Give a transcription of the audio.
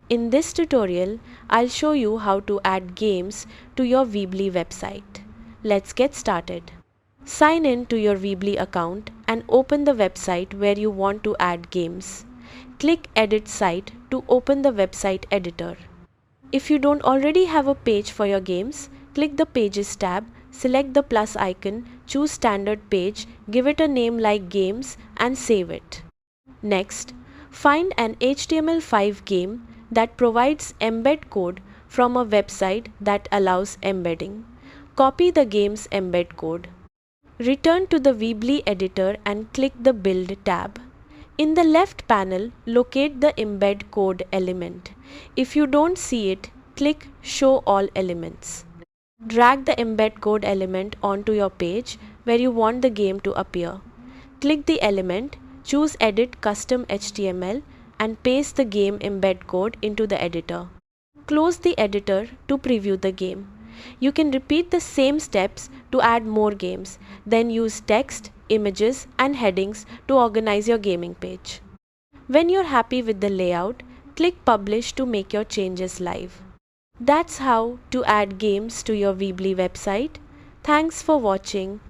In this tutorial, I'll show you how to add games to your Weebly website. Let's get started. Sign in to your Weebly account and open the website where you want to add games. Click Edit Site to open the website editor. If you don't already have a page for your games, click the Pages tab, select the plus icon, choose Standard Page, give it a name like Games and save it. Next, find an HTML5 game that provides embed code from a website that allows embedding. Copy the game's embed code. Return to the Weebly editor and click the Build tab. In the left panel, locate the embed code element. If you don't see it, click Show All Elements. Drag the embed code element onto your page where you want the game to appear. Click the element, choose Edit Custom HTML and paste the game embed code into the editor. Close the editor to preview the game. You can repeat the same steps to add more games, then use text, images and headings to organize your gaming page. When you're happy with the layout, click Publish to make your changes live. That's how to add games to your Weebly website. Thanks for watching.